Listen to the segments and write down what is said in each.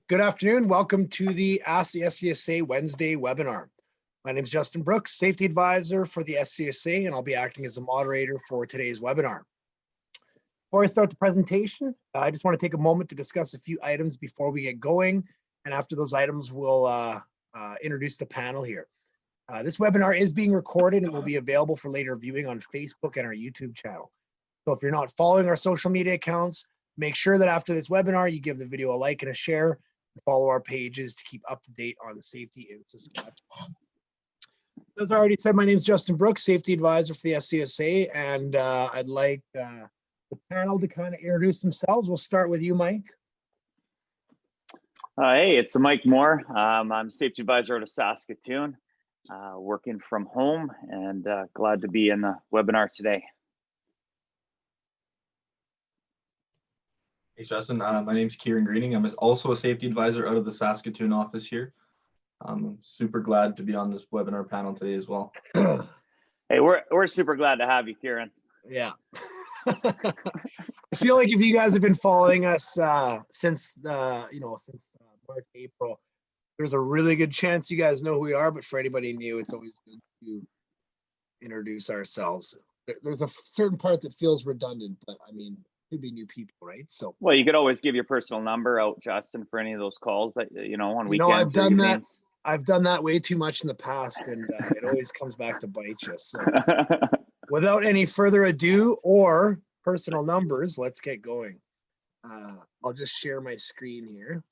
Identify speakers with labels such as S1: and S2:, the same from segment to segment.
S1: Good afternoon. Welcome to the Ask the SCSA Wednesday webinar. My name is Justin Brooks, Safety Advisor for the SCSA, and I'll be acting as the moderator for today's webinar. Before I start the presentation, I just want to take a moment to discuss a few items before we get going. And after those items, we'll introduce the panel here. This webinar is being recorded and will be available for later viewing on Facebook and our YouTube channel. So if you're not following our social media accounts, make sure that after this webinar, you give the video a like and a share. Follow our pages to keep up to date on the safety in Saskatchewan. As I already said, my name is Justin Brooks, Safety Advisor for the SCSA, and I'd like the panel to kind of introduce themselves. We'll start with you, Mike.
S2: Hey, it's Mike Moore. I'm Safety Advisor out of Saskatoon, working from home, and glad to be in the webinar today.
S3: Hey Justin, my name's Kieran Greening. I'm also a safety advisor out of the Saskatoon office here. I'm super glad to be on this webinar panel today as well.
S2: Hey, we're super glad to have you, Kieran.
S1: Yeah. I feel like if you guys have been following us since March, April, there's a really good chance you guys know who we are, but for anybody new, it's always good to introduce ourselves. There's a certain part that feels redundant, but I mean, could be new people, right? So
S2: well, you could always give your personal number out, Justin, for any of those calls that on weekends.
S1: I've done that. I've done that way too much in the past, and it always comes back to bite you. So without any further ado or personal numbers, let's get going. I'll just share my screen here.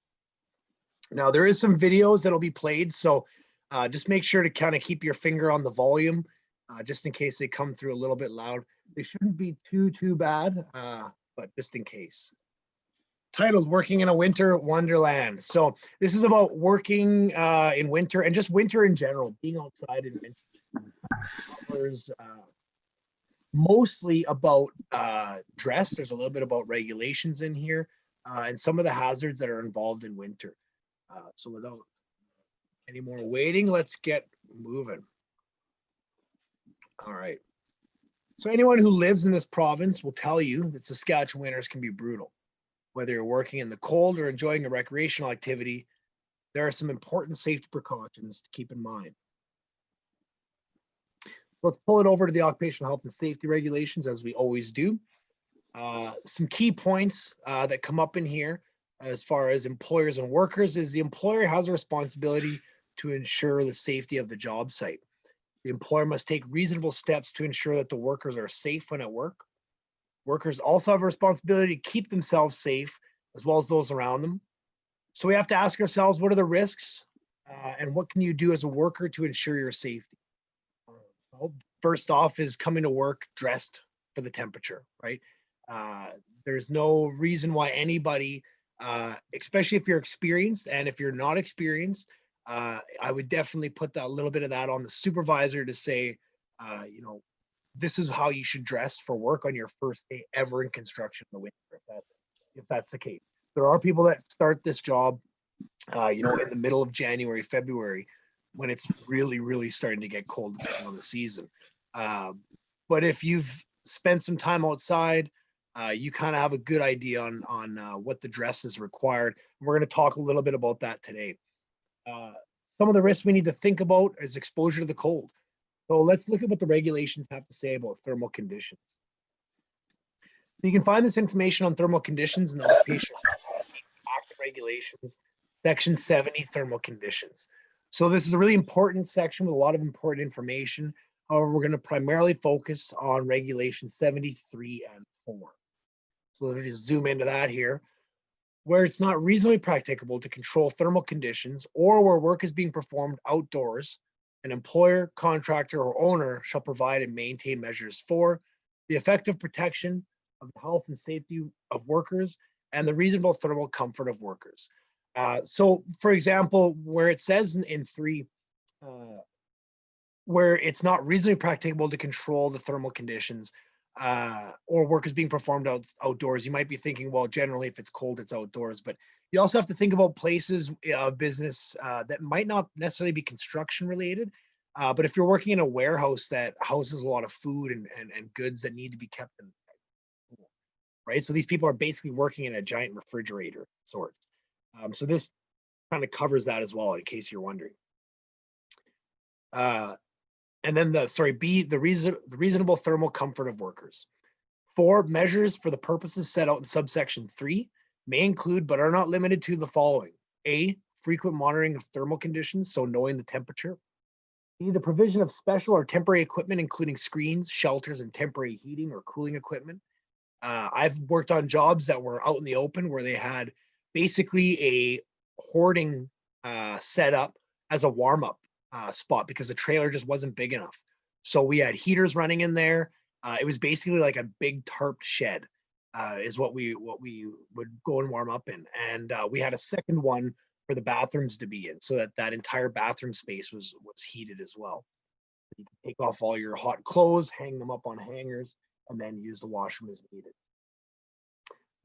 S1: Now there is some videos that'll be played, so just make sure to kind of keep your finger on the volume, just in case they come through a little bit loud. They shouldn't be too bad, but just in case. Titled Working in a Winter Wonderland. So this is about working in winter and just winter in general, being outside in winter. Covers mostly about dress. There's a little bit about regulations in here and some of the hazards that are involved in winter. So without any more waiting, let's get moving. All right. So anyone who lives in this province will tell you that Saskatchewan winters can be brutal. Whether you're working in the cold or enjoying a recreational activity, there are some important safety precautions to keep in mind. Let's pull it over to the Occupational Health and Safety Regulations, as we always do. Some key points that come up in here as far as employers and workers is the employer has a responsibility to ensure the safety of the job site. The employer must take reasonable steps to ensure that the workers are safe when at work. Workers also have a responsibility to keep themselves safe as well as those around them. So we have to ask ourselves, what are the risks and what can you do as a worker to ensure your safety? Well, first off is coming to work dressed for the temperature, right? There's no reason why anybody, especially if you're experienced, and if you're not experienced, I would definitely put that little bit of that on the supervisor to say, this is how you should dress for work on your first day ever in construction in the winter, if that's the case. There are people that start this job, in the middle of January, February, when it's really starting to get cold depending on the season. But if you've spent some time outside, you kind of have a good idea on what the dress is required. We're going to talk a little bit about that today. Some of the risks we need to think about is exposure to the cold. So let's look at what the regulations have to say about thermal conditions. You can find this information on thermal conditions in the Occupational Act Regulations, Section 70, Thermal Conditions. So this is a really important section with a lot of important information. However, we're going to primarily focus on Regulation 73 and 4. So let me just zoom into that here. Where it's not reasonably practicable to control thermal conditions or where work is being performed outdoors, an employer, contractor, or owner shall provide and maintain measures for the effective protection of the health and safety of workers and the reasonable thermal comfort of workers. So, for example, where it says in 3, where it's not reasonably practicable to control the thermal conditions, or work is being performed outdoors, you might be thinking, well, generally if it's cold, it's outdoors. But you also have to think about places of business that might not necessarily be construction related. But if you're working in a warehouse that houses a lot of food and goods that need to be kept in, right? So these people are basically working in a giant refrigerator sorts. So this kind of covers that as well, in case you're wondering. And then B, the reasonable thermal comfort of workers. 4, measures for the purposes set out in subsection 3 may include, but are not limited to, the following. A, frequent monitoring of thermal conditions, so knowing the temperature. B, the provision of special or temporary equipment, including screens, shelters, and temporary heating or cooling equipment. I've worked on jobs that were out in the open where they had basically a hoarding set up as a warm-up spot because the trailer just wasn't big enough. So we had heaters running in there. It was basically like a big tarped shed is what we would go and warm up in. And we had a second one for the bathrooms to be in, so that entire bathroom space was heated as well. You can take off all your hot clothes, hang them up on hangers, and then use the washroom as needed.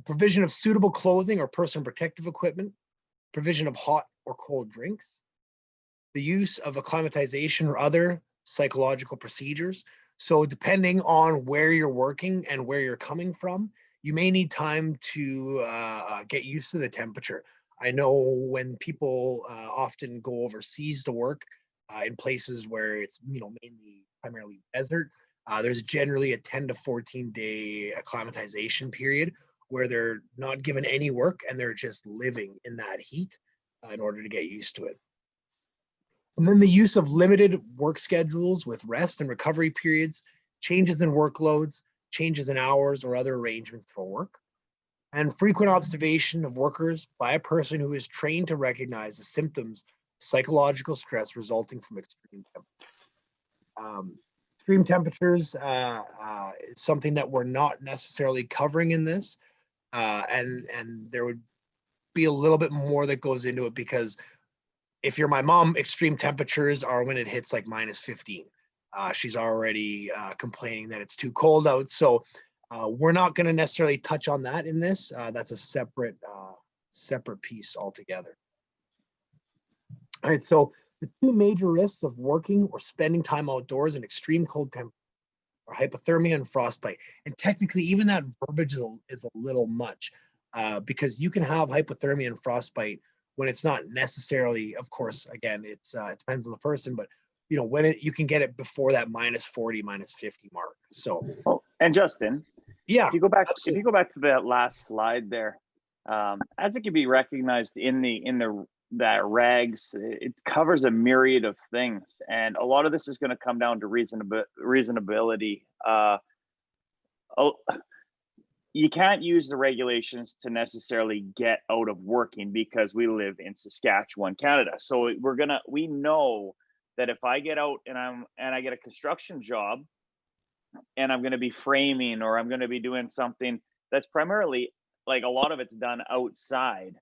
S1: Provision of suitable clothing or personal protective equipment, provision of hot or cold drinks, the use of acclimatization or other psychological procedures. So depending on where you're working and where you're coming from, you may need time to get used to the temperature. I know when people often go overseas to work in places where it's mainly primarily desert, there's generally a 10 to 14 day acclimatization period where they're not given any work and they're just living in that heat in order to get used to it. And then the use of limited work schedules with rest and recovery periods, changes in workloads, changes in hours or other arrangements for work, and frequent observation of workers by a person who is trained to recognize the symptoms of psychological stress resulting from extreme temperatures. Extreme temperatures is something that we're not necessarily covering in this, and there would be a little bit more that goes into it, because if you're my mom, extreme temperatures are when it hits like -15. She's already complaining that it's too cold out. So we're not going to necessarily touch on that in this. That's a separate piece altogether. All right, so the 2 major risks of working or spending time outdoors in extreme cold temperatures are hypothermia and frostbite. And technically, even that verbiage is a little much because you can have hypothermia and frostbite when it's not necessarily, of course, again, it depends on the person, but when you can get it before that -40, -50 mark. So,
S2: and Justin,
S1: yeah,
S2: if you go back
S1: absolutely.
S2: if you go back to that last slide there, as it can be recognized in that regs, it covers a myriad of things, and a lot of this is going to come down to reasonability. You can't use the regulations to necessarily get out of working because we live in Saskatchewan, Canada. So we know that if I get out and I get a construction job and I'm going to be framing, or I'm going to be doing something that's primarily, like, a lot of it's done outside,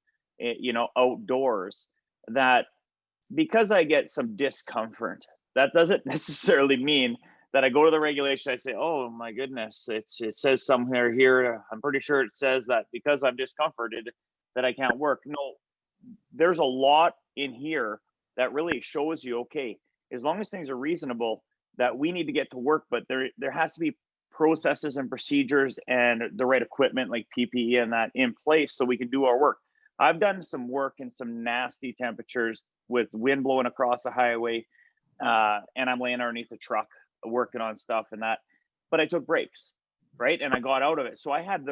S2: outdoors, that because I get some discomfort, that doesn't necessarily mean that I go to the regulation, I say, oh my goodness, it says somewhere here, I'm pretty sure it says that because I'm discomforted that I can't work. No, there's a lot in here that really shows you, okay, as long as things are reasonable, that we need to get to work, but there has to be processes and procedures and the right equipment like PPE and that in place so we can do our work. I've done some work in some nasty temperatures with wind blowing across the highway, and I'm laying underneath a truck working on stuff and that, but I took breaks, right? And I got out of it. So I had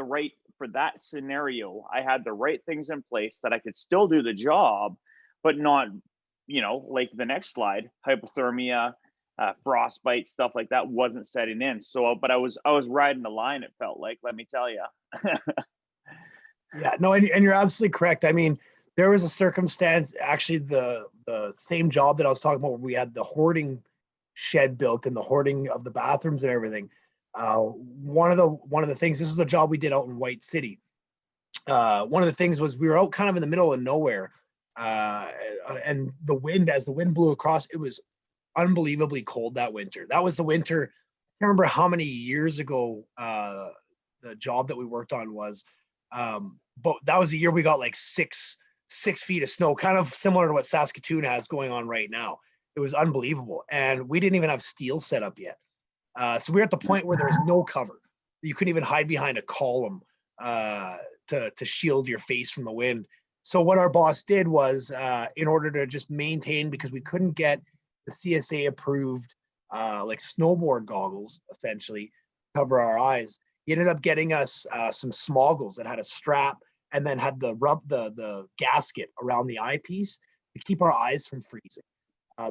S2: for that scenario, I had the right things in place that I could still do the job, but not, like the next slide, hypothermia, frostbite, stuff like that wasn't setting in. So, but I was riding the line, it felt like, let me tell you.
S1: Yeah, no, and you're absolutely correct. I mean, there was a circumstance, actually, the same job that I was talking about, where we had the hoarding shed built and the hoarding of the bathrooms and everything. One of the things, this is a job we did out in White City. One of the things was we were out kind of in the middle of nowhere, and as the wind blew across, it was unbelievably cold that winter. That was the winter. I can't remember how many years ago the job that we worked on was, but that was the year we got like six feet of snow, kind of similar to what Saskatoon has going on right now. It was unbelievable, and we didn't even have steel set up yet. So we were at the point where there was no cover. You couldn't even hide behind a column to shield your face from the wind. So what our boss did was, in order to just maintain, because we couldn't get the CSA approved, like snowboard goggles, essentially cover our eyes, he ended up getting us some smoggles that had a strap and then had the gasket around the eyepiece to keep our eyes from freezing.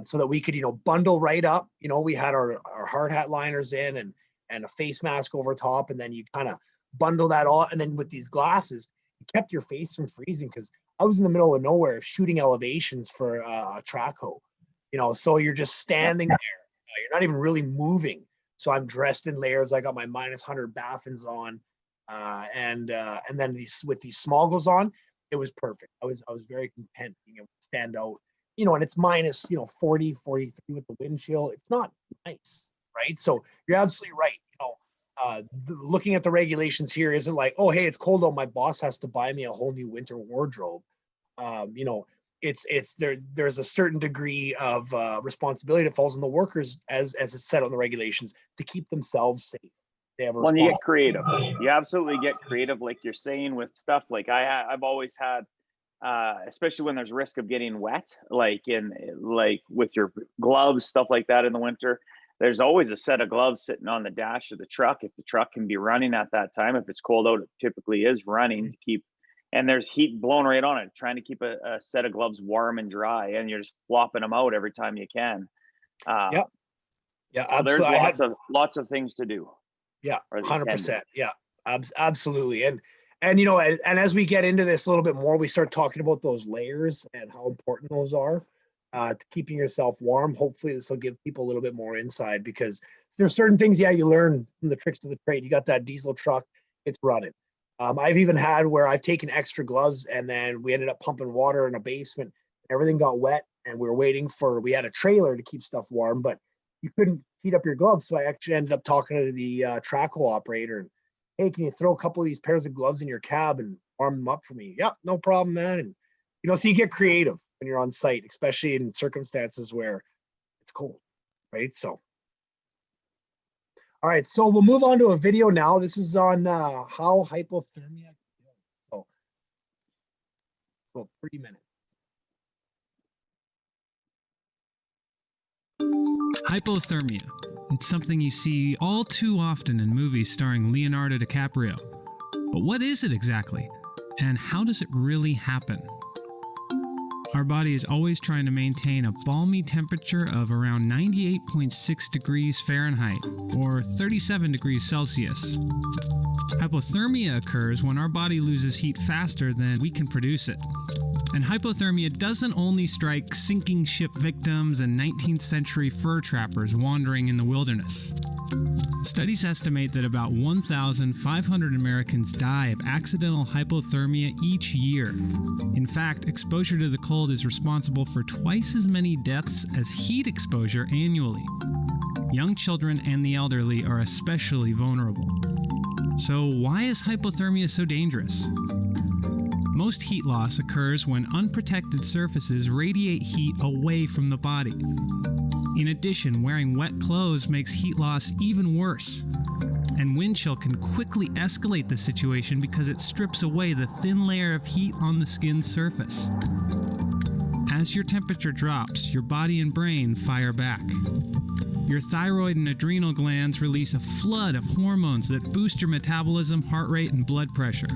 S1: So that we could, bundle right up. We had our hard hat liners in and a face mask over top, and then you kind of bundle that all. And then with these glasses, it kept your face from freezing, because I was in the middle of nowhere shooting elevations for a track hoe, so you're just standing there. You're not even really moving. So I'm dressed in layers. I got my -100 baffins on, and then with these smoggles on, it was perfect. I was very content being able to stand out, and it's minus, 40, 43 with the wind chill. It's not nice, right? So you're absolutely right. Looking at the regulations here isn't like, oh, hey, it's cold out, my boss has to buy me a whole new winter wardrobe. It's there's a certain degree of responsibility that falls on the workers, as it's said on the regulations, to keep themselves safe. They have
S2: When you get creative, you absolutely get creative, like you're saying, with stuff like I've always had, especially when there's risk of getting wet, like with your gloves, stuff like that in the winter. There's always a set of gloves sitting on the dash of the truck, if the truck can be running at that time. If it's cold out, it typically is running to keep, and there's heat blowing right on it, trying to keep a set of gloves warm and dry, and you're just flopping them out every time you can.
S1: Yeah,
S2: absolutely.
S1: There's
S2: lots of things to do.
S1: Yeah, 100%. Yeah, absolutely. And as we get into this a little bit more, we start talking about those layers and how important those are to keeping yourself warm. Hopefully this will give people a little bit more insight, because there's certain things, you learn from the tricks of the trade. You got that diesel truck, it's running. I've even had where I've taken extra gloves, and then we ended up pumping water in a basement. Everything got wet, and we had a trailer to keep stuff warm, but you couldn't heat up your gloves. So I actually ended up talking to the track hole operator, and, hey, can you throw a couple of these pairs of gloves in your cab and warm them up for me? Yeah, no problem, man. And, so you get creative when you're on site, especially in circumstances where it's cold, right? So, all right, so we'll move on to a video now. This is on how hypothermia kills. So, it's about 3 minutes.
S4: Hypothermia. It's something you see all too often in movies starring Leonardo DiCaprio. But what is it exactly? And how does it really happen? Our body is always trying to maintain a balmy temperature of around 98.6 degrees Fahrenheit, or 37 degrees Celsius. Hypothermia occurs when our body loses heat faster than we can produce it. And hypothermia doesn't only strike sinking ship victims and 19th century fur trappers wandering in the wilderness. Studies estimate that about 1,500 Americans die of accidental hypothermia each year. In fact, exposure to the cold is responsible for twice as many deaths as heat exposure annually. Young children and the elderly are especially vulnerable. So why is hypothermia so dangerous? Most heat loss occurs when unprotected surfaces radiate heat away from the body. In addition, wearing wet clothes makes heat loss even worse. And wind chill can quickly escalate the situation because it strips away the thin layer of heat on the skin's surface. As your temperature drops, your body and brain fire back. Your thyroid and adrenal glands release a flood of hormones that boost your metabolism, heart rate, and blood pressure.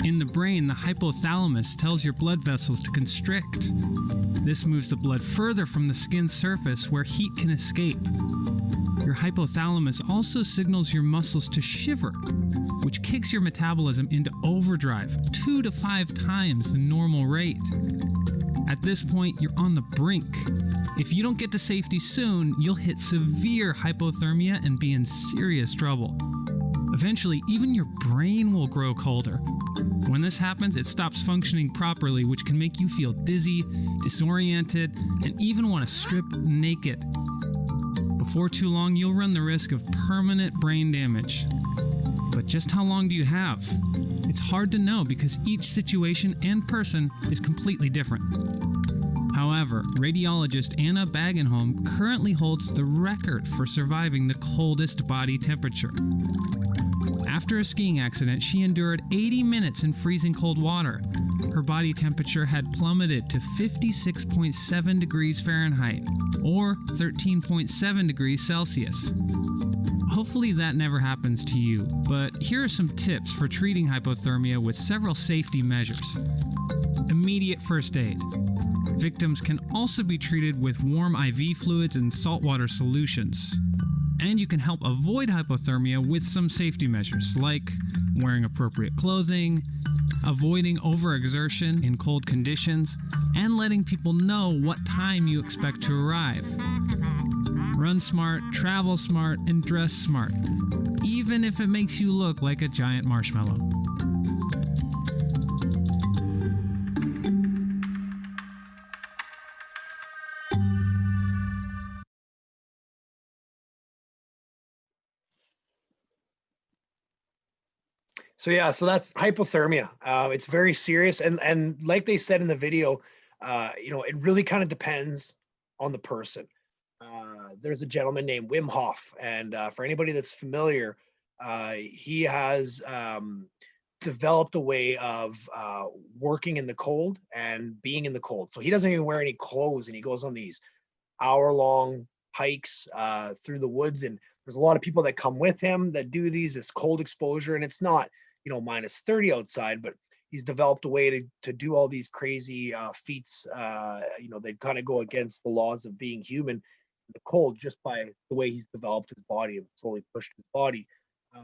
S4: In the brain, the hypothalamus tells your blood vessels to constrict. This moves the blood further from the skin's surface where heat can escape. Your hypothalamus also signals your muscles to shiver, which kicks your metabolism into overdrive 2 to 5 times the normal rate. At this point, you're on the brink. If you don't get to safety soon, you'll hit severe hypothermia and be in serious trouble. Eventually, even your brain will grow colder. When this happens, it stops functioning properly, which can make you feel dizzy, disoriented, and even want to strip naked. Before too long, you'll run the risk of permanent brain damage. But just how long do you have? It's hard to know because each situation and person is completely different. However, radiologist Anna Bagenholm currently holds the record for surviving the coldest body temperature. After a skiing accident, she endured 80 minutes in freezing cold water, her body temperature had plummeted to 56.7 degrees Fahrenheit, or 13.7 degrees Celsius. Hopefully that never happens to you, but here are some tips for treating hypothermia with several safety measures. Immediate first aid. Victims can also be treated with warm IV fluids and saltwater solutions. And you can help avoid hypothermia with some safety measures, like wearing appropriate clothing, avoiding overexertion in cold conditions, and letting people know what time you expect to arrive. Run smart, travel smart, and dress smart, even if it makes you look like a giant marshmallow.
S1: So that's hypothermia. It's very serious, and like they said in the video, it really kind of depends on the person. There's a gentleman named Wim Hof, and for anybody that's familiar, he has developed a way of working in the cold and being in the cold. So he doesn't even wear any clothes, and he goes on these hour-long hikes through the woods, and there's a lot of people that come with him that do this cold exposure, and it's not minus 30 outside, but he's developed a way to do all these crazy feats. They kind of go against the laws of being human in the cold just by the way he's developed his body and slowly pushed his body.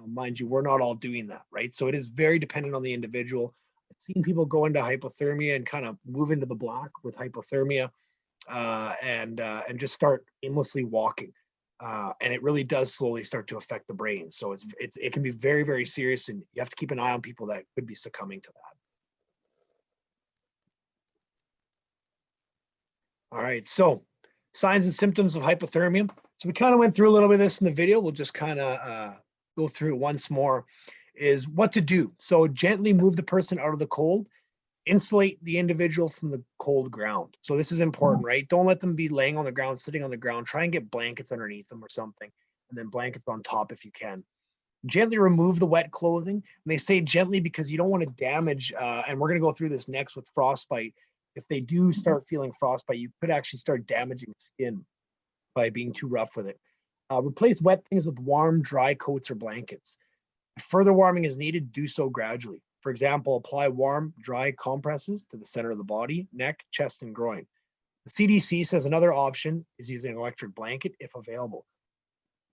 S1: Mind you, we're not all doing that, right? So it is very dependent on the individual. I've seen people go into hypothermia and kind of move into the black with hypothermia and just start aimlessly walking. And it really does slowly start to affect the brain. So it can be very, very serious, and you have to keep an eye on people that could be succumbing to that. All right, so signs and symptoms of hypothermia. So we kind of went through a little bit of this in the video. We'll just kind of go through it once more. Is what to do. So gently move the person out of the cold. Insulate the individual from the cold ground. So this is important, right? Don't let them be laying on the ground, sitting on the ground. Try and get blankets underneath them or something, and then blankets on top if you can. Gently remove the wet clothing. And they say gently because you don't want to damage, and we're going to go through this next with frostbite. If they do start feeling frostbite, you could actually start damaging skin by being too rough with it. Replace wet things with warm, dry coats or blankets. If further warming is needed, do so gradually. For example, apply warm, dry compresses to the center of the body, neck, chest, and groin. The CDC says another option is using an electric blanket if available.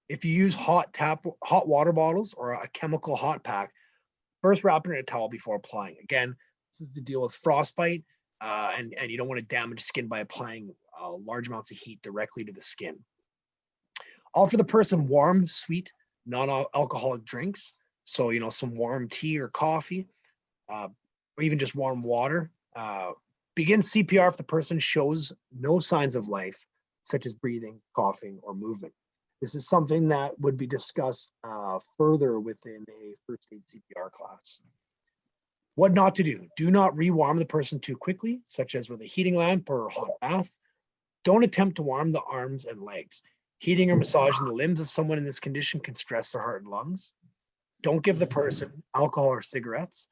S1: If you use hot water bottles or a chemical hot pack, first wrap it in a towel before applying. Again, this is to deal with frostbite, and you don't want to damage skin by applying large amounts of heat directly to the skin. Offer the person warm, sweet, non-alcoholic drinks. So, some warm tea or coffee, or even just warm water. Begin CPR if the person shows no signs of life, such as breathing, coughing, or movement. This is something that would be discussed further within a first aid CPR class. What not to do. Do not rewarm the person too quickly, such as with a heating lamp or a hot bath. Don't attempt to warm the arms and legs. Heating or massaging the limbs of someone in this condition can stress their heart and lungs. Don't give the person alcohol or cigarettes.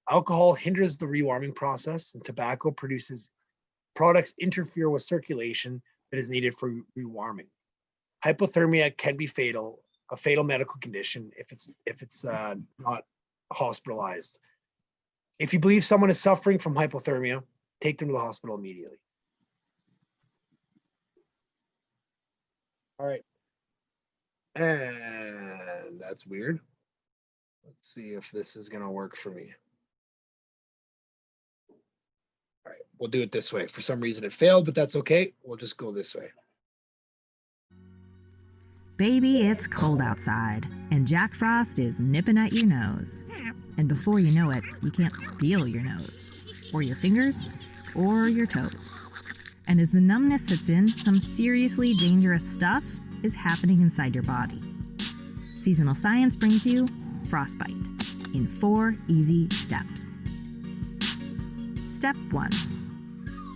S1: Alcohol hinders the rewarming process, and tobacco produces products interfere with circulation that is needed for rewarming. Hypothermia can be fatal, a fatal medical condition if it's not hospitalized. If you believe someone is suffering from hypothermia, take them to the hospital immediately. All right. And that's weird. Let's see if this is going to work for me. All right, we'll do it this way. For some reason it failed, but that's okay. We'll just go this way.
S5: Baby, it's cold outside, and Jack Frost is nipping at your nose. And before you know it, you can't feel your nose, or your fingers, or your toes. And as the numbness sets in, some seriously dangerous stuff is happening inside your body. Seasonal Science brings you Frostbite in 4 easy steps. Step 1.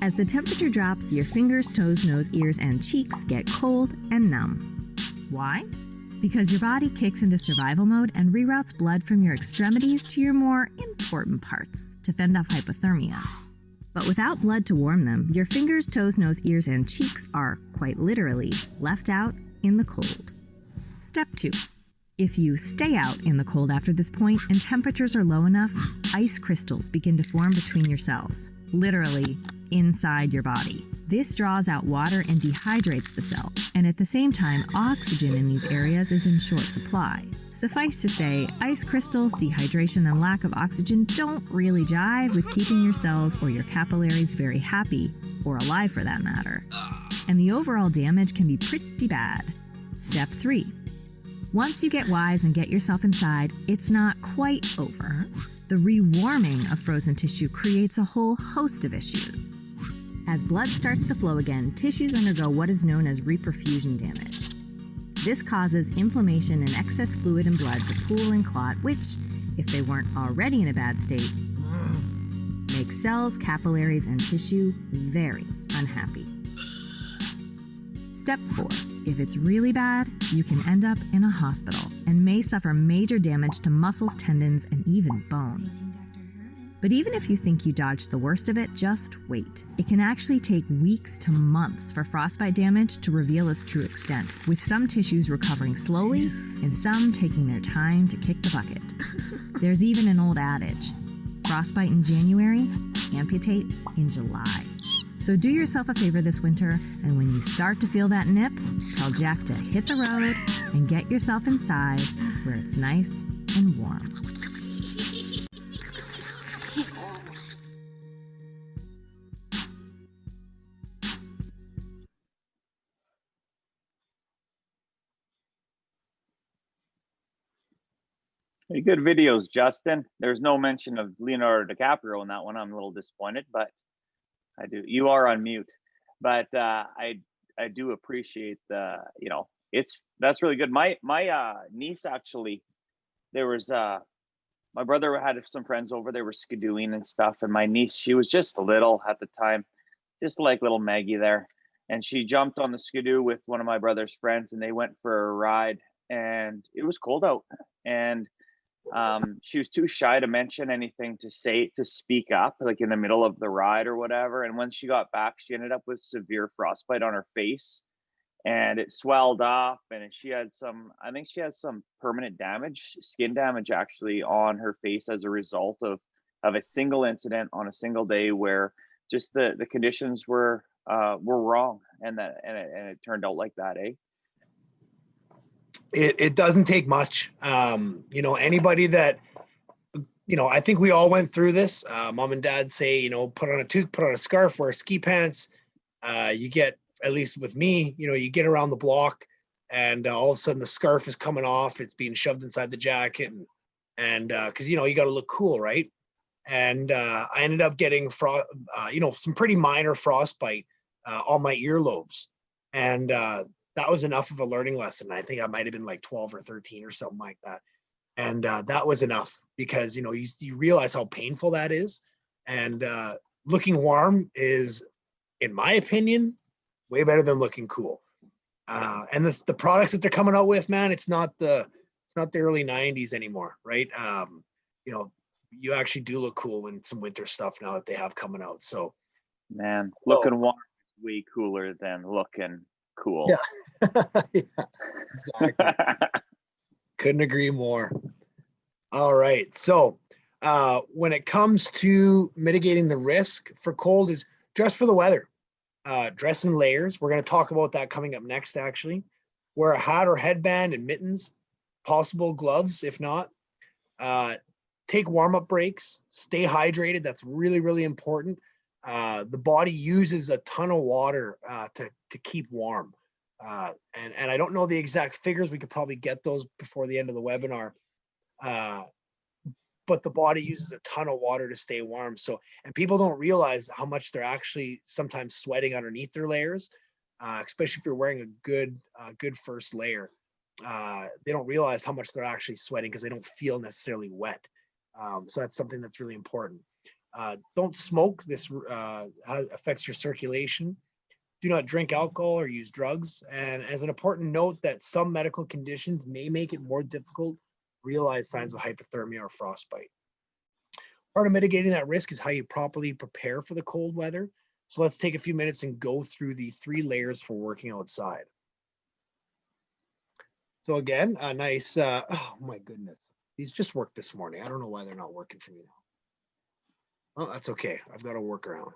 S5: As the temperature drops, your fingers, toes, nose, ears, and cheeks get cold and numb. Why? because your body kicks into survival mode and reroutes blood from your extremities to your more important parts to fend off hypothermia. But without blood to warm them, your fingers, toes, nose, ears, and cheeks are, quite literally, left out in the cold. Step 2. If you stay out in the cold after this point and temperatures are low enough, ice crystals begin to form between your cells, literally inside your body. This draws out water and dehydrates the cells, and at the same time, oxygen in these areas is in short supply. Suffice to say, ice crystals, dehydration, and lack of oxygen don't really jive with keeping your cells or your capillaries very happy, or alive for that matter. And the overall damage can be pretty bad. Step 3. Once you get wise and get yourself inside, it's not quite over. The rewarming of frozen tissue creates a whole host of issues. As blood starts to flow again, tissues undergo what is known as reperfusion damage. This causes inflammation and excess fluid and blood to pool and clot, which, if they weren't already in a bad state, makes cells, capillaries, and tissue very unhappy. Step 4. If it's really bad, you can end up in a hospital and may suffer major damage to muscles, tendons, and even bone. But even if you think you dodged the worst of it, just wait. It can actually take weeks to months for frostbite damage to reveal its true extent, with some tissues recovering slowly and some taking their time to kick the bucket. There's even an old adage: frostbite in January, amputate in July. So do yourself a favor this winter, and when you start to feel that nip, tell Jack to hit the road and get yourself inside where it's nice and warm.
S2: Hey, good videos, Justin. There's no mention of Leonardo DiCaprio in that one. I'm a little disappointed, but I do. You are on mute, but I do appreciate the, that's really good. My niece actually, there was my brother had some friends over. They were skidooing and stuff, and my niece, she was just little at the time, just like little Maggie there, and she jumped on the skidoo with one of my brother's friends, and they went for a ride, and it was cold out, and she was too shy to mention anything, to speak up, like in the middle of the ride or whatever. And when she got back, she ended up with severe frostbite on her face, and it swelled off, and I think she had some permanent damage, skin damage actually, on her face as a result of a single incident on a single day where just the conditions were wrong, and it turned out like that, eh?
S1: It doesn't take much. Anybody that, I think we all went through this. Mom and dad say, put on a toque, put on a scarf, wear ski pants. You get, at least with me, you get around the block, and all of a sudden the scarf is coming off. It's being shoved inside the jacket, and because, you got to look cool, right? And I ended up getting some pretty minor frostbite on my earlobes, and that was enough of a learning lesson. I think I might have been like 12 or 13 or something like that. And that was enough, because, you realize how painful that is. And looking warm is, in my opinion, way better than looking cool. And the products that they're coming out with, man, it's not the early 90s anymore, right? You actually do look cool in some winter stuff now that they have coming out. So,
S2: man, looking warm is way cooler than looking cool.
S1: Yeah. Yeah, exactly. Couldn't agree more. All right. So when it comes to mitigating the risk for cold, is dress for the weather. Dress in layers. We're going to talk about that coming up next, actually. Wear a hat or headband and mittens, possible gloves if not. Take warm-up breaks. Stay hydrated. That's really, really important. The body uses a ton of water to keep warm. And I don't know the exact figures. We could probably get those before the end of the webinar. But the body uses a ton of water to stay warm. So, and people don't realize how much they're actually sometimes sweating underneath their layers, especially if you're wearing a good first layer. They don't realize how much they're actually sweating because they don't feel necessarily wet. So that's something that's really important. Don't smoke. This affects your circulation. Do not drink alcohol or use drugs. And as an important note, that some medical conditions may make it more difficult to realize signs of hypothermia or frostbite. Part of mitigating that risk is how you properly prepare for the cold weather. So let's take a few minutes and go through the 3 layers for working outside. So again, a nice, oh my goodness, these just worked this morning. I don't know why they're not working for me now. Oh, that's okay. I've got to work around.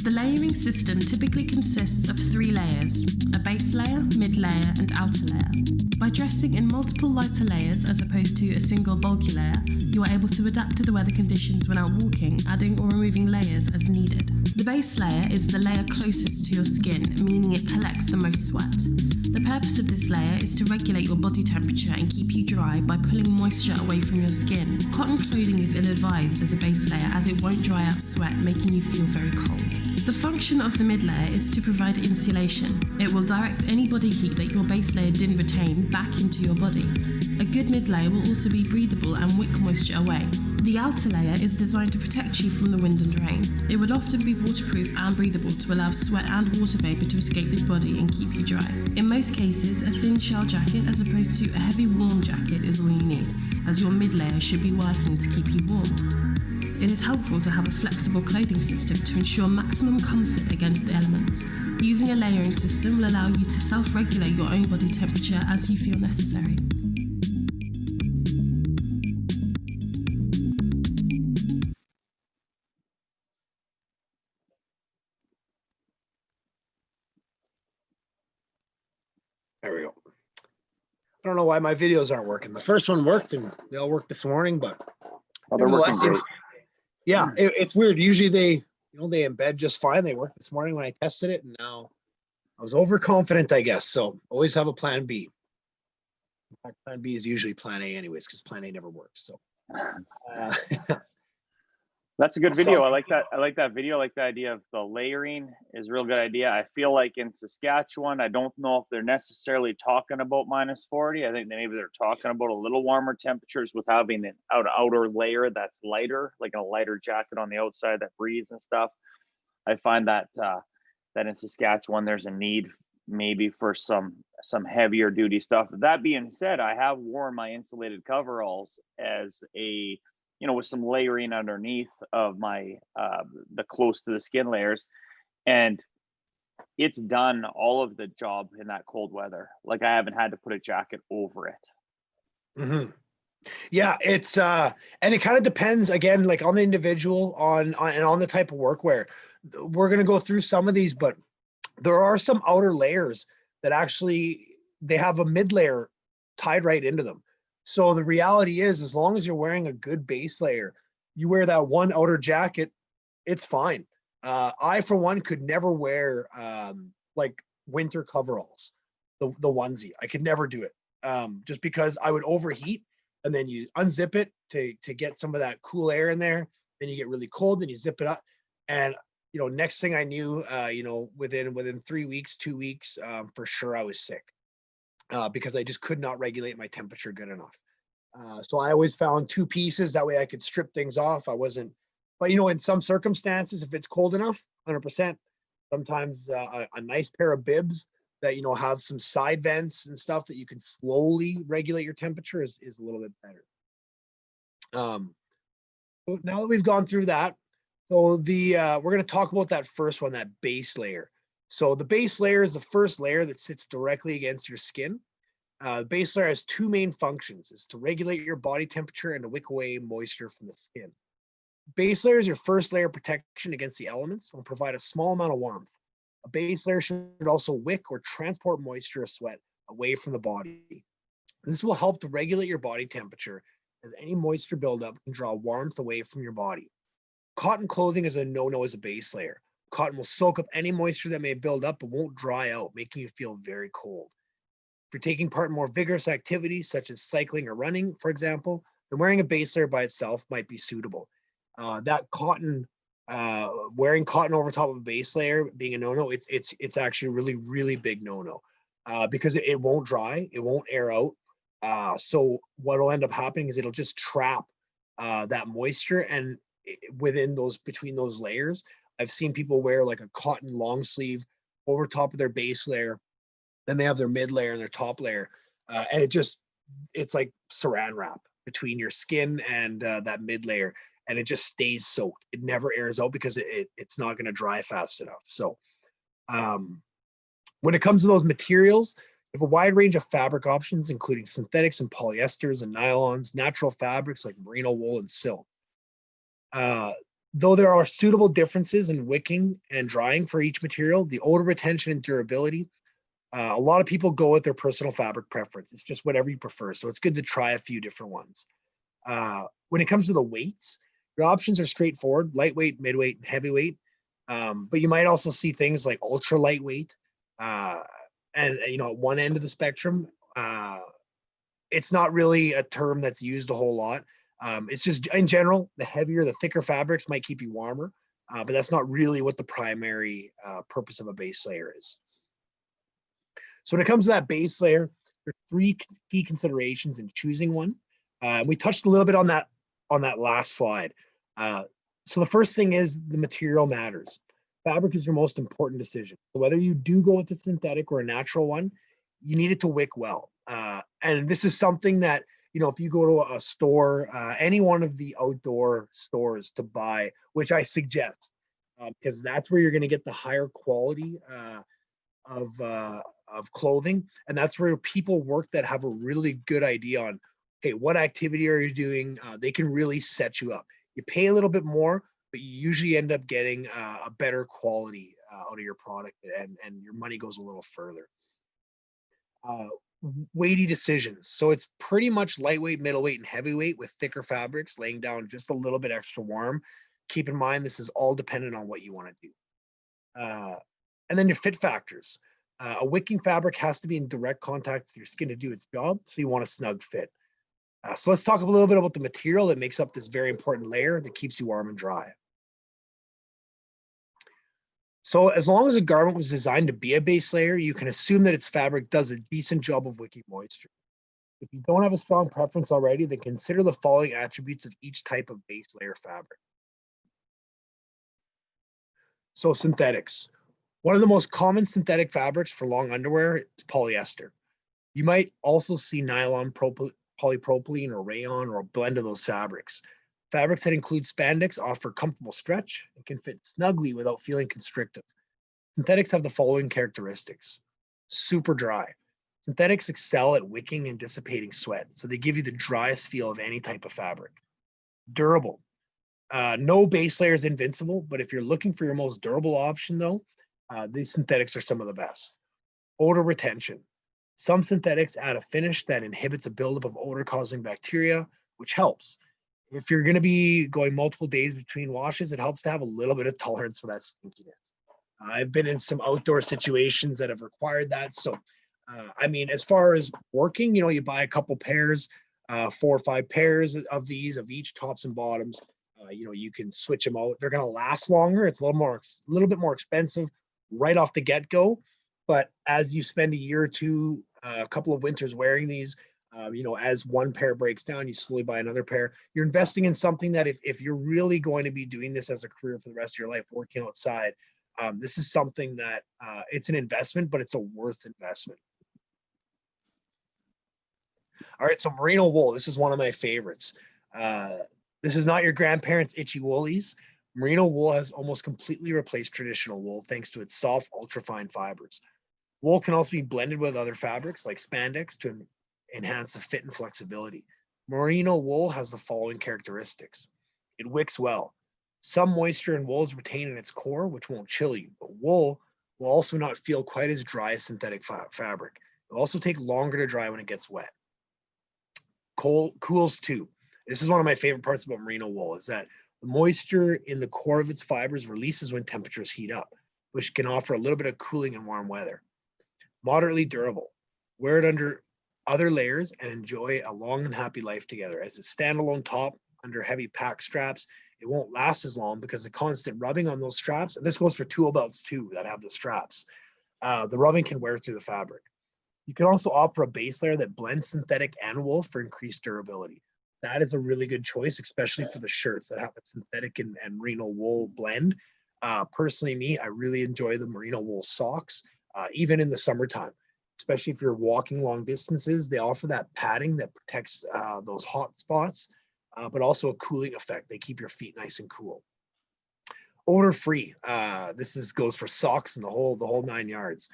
S6: The layering system typically consists of 3 layers: a base layer, mid layer, and outer layer. By dressing in multiple lighter layers as opposed to a single bulky layer, you are able to adapt to the weather conditions when out walking, adding or removing layers as needed. The base layer is the layer closest to your skin, meaning it collects the most sweat. The purpose of this layer is to regulate your body temperature and keep you dry by pulling moisture away from your skin. Cotton clothing is ill-advised as a base layer as it won't dry out sweat, making you feel very cold. The function of the mid layer is to provide insulation. It will direct any body heat that your base layer didn't retain back into your body. A good mid layer will also be breathable and wick moisture away. The outer layer is designed to protect you from the wind and rain. It would often be waterproof and breathable to allow sweat and water vapor to escape your body and keep you dry. In most cases, a thin shell jacket as opposed to a heavy warm jacket is all you need, as your mid layer should be working to keep you warm. It is helpful to have a flexible clothing system to ensure maximum comfort against the elements. Using a layering system will allow you to self-regulate your own body temperature as you feel necessary.
S1: There we go. I don't know why my videos aren't working. The first one worked and they all worked this morning, but
S2: Oh, they're working great.
S1: yeah, it's weird. Usually they embed just fine. They worked this morning when I tested it, and now I was overconfident, I guess. So always have a plan B. In fact, plan B is usually plan A anyways, because plan A never works. So
S2: That's a good video. I like that. I like that video. I like the idea of the layering is a real good idea. I feel like in Saskatchewan, I don't know if they're necessarily talking about -40. I think maybe they're talking about a little warmer temperatures with having an outer layer that's lighter, like a lighter jacket on the outside that breathes and stuff. I find that that in Saskatchewan, there's a need maybe for some heavier duty stuff. That being said, I have worn my insulated coveralls as a, with some layering underneath of my the close to the skin layers, and it's done all of the job in that cold weather. Like I haven't had to put a jacket over it.
S1: mm-hmm. Yeah, it's and it kind of depends again, like on the individual, on the type of work. Where we're going to go through some of these, but there are some outer layers that actually they have a mid layer tied right into them. So the reality is, as long as you're wearing a good base layer, you wear that one outer jacket, it's fine. I, for one, could never wear like winter coveralls, the onesie. I could never do it just because I would overheat, and then you unzip it to get some of that cool air in there. Then you get really cold, then you zip it up, and next thing I knew, within 3 weeks, 2 weeks, for sure I was sick. Because I just could not regulate my temperature good enough. So I always found 2 pieces. That way I could strip things off. But in some circumstances, if it's cold enough, 100%, sometimes a nice pair of bibs that, have some side vents and stuff that you can slowly regulate your temperature is a little bit better. So now that we've gone through that, so we're going to talk about that first one, that base layer. So the base layer is the first layer that sits directly against your skin. The base layer has 2 main functions. It's to regulate your body temperature and to wick away moisture from the skin. Base layer is your first layer of protection against the elements and will provide a small amount of warmth. A base layer should also wick or transport moisture or sweat away from the body. This will help to regulate your body temperature, as any moisture buildup can draw warmth away from your body. Cotton clothing is a no-no as a base layer. Cotton will soak up any moisture that may build up but won't dry out, making you feel very cold. If you're taking part in more vigorous activities such as cycling or running, for example, then wearing a base layer by itself might be suitable. That cotton, wearing cotton over top of a base layer being a no-no, it's actually a really, really big no-no because it won't dry, it won't air out. So what will end up happening is it'll just trap that moisture, and between those layers, I've seen people wear like a cotton long sleeve over top of their base layer. Then they have their mid layer and their top layer, and it's like saran wrap between your skin and that mid layer, and it just stays soaked. It never airs out because it's not going to dry fast enough. So when it comes to those materials, we have a wide range of fabric options, including synthetics and polyesters and nylons, natural fabrics like merino wool and silk. Though there are suitable differences in wicking and drying for each material, the odor retention and durability, a lot of people go with their personal fabric preference. It's just whatever you prefer. So it's good to try a few different ones. When it comes to the weights, your options are straightforward: lightweight, midweight, and heavyweight. But you might also see things like ultra lightweight. And at one end of the spectrum, it's not really a term that's used a whole lot. It's just, in general, the heavier, the thicker fabrics might keep you warmer, but that's not really what the primary purpose of a base layer is. So when it comes to that base layer, there are 3 key considerations in choosing one. We touched a little bit on that last slide. So the first thing is the material matters. Fabric is your most important decision. So whether you do go with a synthetic or a natural one, you need it to wick well. And this is something that, if you go to a store, any one of the outdoor stores to buy, which I suggest, because that's where you're going to get the higher quality of clothing. And that's where people work that have a really good idea on, hey, what activity are you doing? They can really set you up. You pay a little bit more, but you usually end up getting a better quality out of your product, and your money goes a little further. Weighty decisions. So it's pretty much lightweight, middleweight, and heavyweight with thicker fabrics, laying down just a little bit extra warm. Keep in mind, this is all dependent on what you want to do. And then your fit factors. A wicking fabric has to be in direct contact with your skin to do its job, so you want a snug fit. So let's talk a little bit about the material that makes up this very important layer that keeps you warm and dry. So as long as a garment was designed to be a base layer, you can assume that its fabric does a decent job of wicking moisture. If you don't have a strong preference already, then consider the following attributes of each type of base layer fabric. So synthetics. One of the most common synthetic fabrics for long underwear is polyester. You might also see nylon, polypropylene, or rayon, or a blend of those fabrics. Fabrics that include spandex offer comfortable stretch and can fit snugly without feeling constrictive. Synthetics have the following characteristics. Super dry. Synthetics excel at wicking and dissipating sweat, so they give you the driest feel of any type of fabric. Durable. No base layer is invincible, but if you're looking for your most durable option, though, these synthetics are some of the best. Odor retention. Some synthetics add a finish that inhibits a buildup of odor-causing bacteria, which helps. If you're going to be going multiple days between washes, it helps to have a little bit of tolerance for that stinkiness. I've been in some outdoor situations that have required that. So, as far as working, you buy a couple pairs, 4 or 5 pairs of these, of each, tops and bottoms. You can switch them out. They're going to last longer. It's a little bit more expensive right off the get-go. But as you spend a year or two, a couple of winters wearing these, as one pair breaks down, you slowly buy another pair. You're investing in something that if you're really going to be doing this as a career for the rest of your life, working outside, this is something that it's an investment, but it's a worth investment. All right, so merino wool. This is one of my favorites. This is not your grandparents' itchy woolies. Merino wool has almost completely replaced traditional wool thanks to its soft, ultrafine fibers. Wool can also be blended with other fabrics like spandex to enhance the fit and flexibility. Merino wool has the following characteristics. It wicks well. Some moisture in wool is retained in its core, which won't chill you, but wool will also not feel quite as dry as synthetic fabric. It will also take longer to dry when it gets wet. Cools too. This is one of my favorite parts about merino wool, is that the moisture in the core of its fibers releases when temperatures heat up, which can offer a little bit of cooling in warm weather. Moderately durable. Wear it under other layers and enjoy a long and happy life together. As a standalone top under heavy pack straps, it won't last as long because the constant rubbing on those straps, and this goes for tool belts too that have the straps, the rubbing can wear through the fabric. You can also opt for a base layer that blends synthetic and wool for increased durability. That is a really good choice, especially for the shirts that have a synthetic and merino wool blend. Personally, me, I really enjoy the merino wool socks, even in the summertime, especially if you're walking long distances. They offer that padding that protects those hot spots, but also a cooling effect. They keep your feet nice and cool. Odor free. Goes for socks and the whole 9 yards.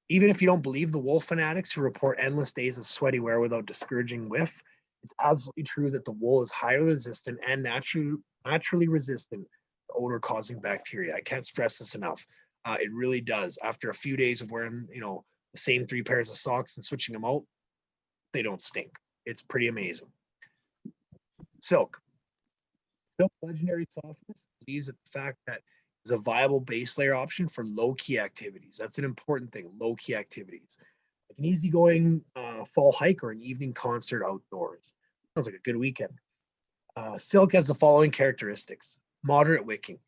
S1: Even if you don't believe the wool fanatics who report endless days of sweaty wear without discouraging whiff, it's absolutely true that the wool is highly resistant and naturally resistant to odor-causing bacteria. I can't stress this enough. It really does. After a few days of wearing, the same 3 pairs of socks and switching them out, they don't stink. It's pretty amazing. Silk. Silk's legendary softness believes that the fact that is a viable base layer option for low-key activities. That's an important thing, low-key activities. Like an easygoing fall hike or an evening concert outdoors. Sounds like a good weekend. Silk has the following characteristics. Moderate wicking.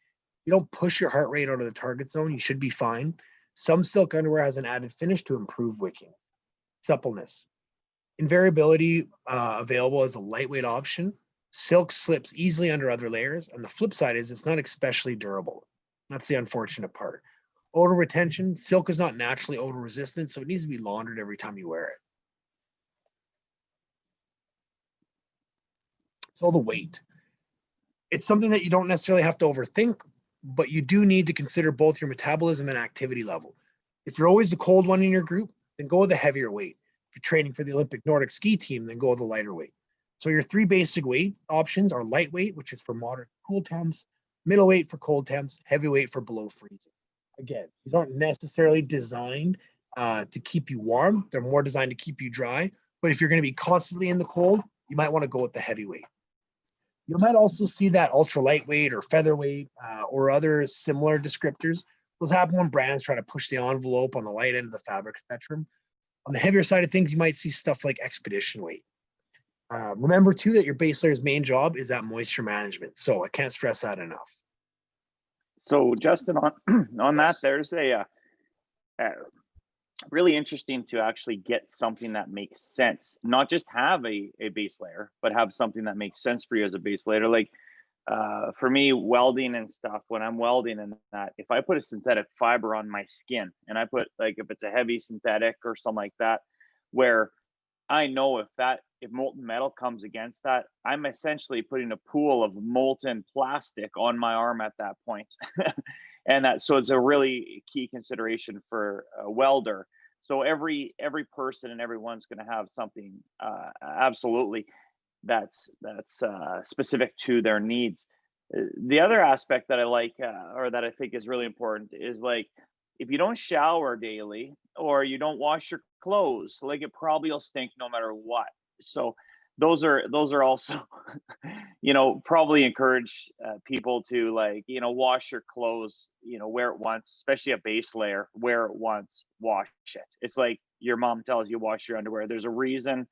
S1: You don't push your heart rate out of the target zone, you should be fine. Some silk underwear has an added finish to improve wicking. Suppleness. Invariability available as a lightweight option. Silk slips easily under other layers, and the flip side is it's not especially durable. That's the unfortunate part. Odor retention. Silk is not naturally odor resistant, so it needs to be laundered every time you wear it. So the weight. It's something that you don't necessarily have to overthink, but you do need to consider both your metabolism and activity level. If you're always the cold one in your group, then go with the heavier weight. If you're training for the Olympic Nordic ski team, then go with the lighter weight. So your 3 basic weight options are lightweight, which is for moderate cool temps, middleweight for cold temps, heavyweight for below freezing. Again, these aren't necessarily designed to keep you warm. They're more designed to keep you dry. But if you're going to be constantly in the cold, you might want to go with the heavyweight. You might also see that ultra lightweight or featherweight or other similar descriptors. Those happen when brands try to push the envelope on the light end of the fabric spectrum. On the heavier side of things, you might see stuff like expedition weight. Remember too that your base layer's main job is that moisture management. So I can't stress that enough.
S2: So Justin, on that, there's a really interesting to actually get something that makes sense. Not just have a base layer, but have something that makes sense for you as a base layer. Like for me, welding and stuff, when I'm welding and that, if I put a synthetic fiber on my skin and I put like, if it's a heavy synthetic or something like that, where I know if molten metal comes against that, I'm essentially putting a pool of molten plastic on my arm at that point. So it's a really key consideration for a welder. So every person and everyone's going to have something absolutely that's specific to their needs. The other aspect that I like or that I think is really important is like, if you don't shower daily or you don't wash your clothes, like it probably will stink no matter what. So those are also, probably encourage people to wash your clothes, wear it once, especially a base layer, wear it once, wash it. It's like your mom tells you wash your underwear. There's a reason.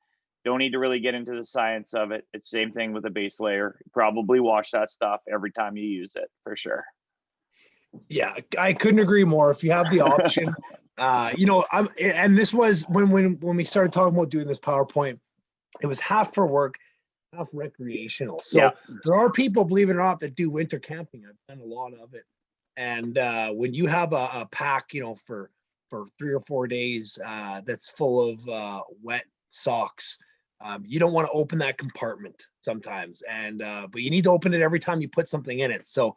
S2: Don't need to really get into the science of it. It's the same thing with a base layer. Probably wash that stuff every time you use it for sure.
S1: Yeah, I couldn't agree more. If you have the option, and this was when we started talking about doing this PowerPoint, it was half for work, half recreational. So yeah. There are people, believe it or not, that do winter camping. I've done a lot of it. And when you have a pack, for 3 or 4 days that's full of wet socks, you don't want to open that compartment sometimes. And but you need to open it every time you put something in it. So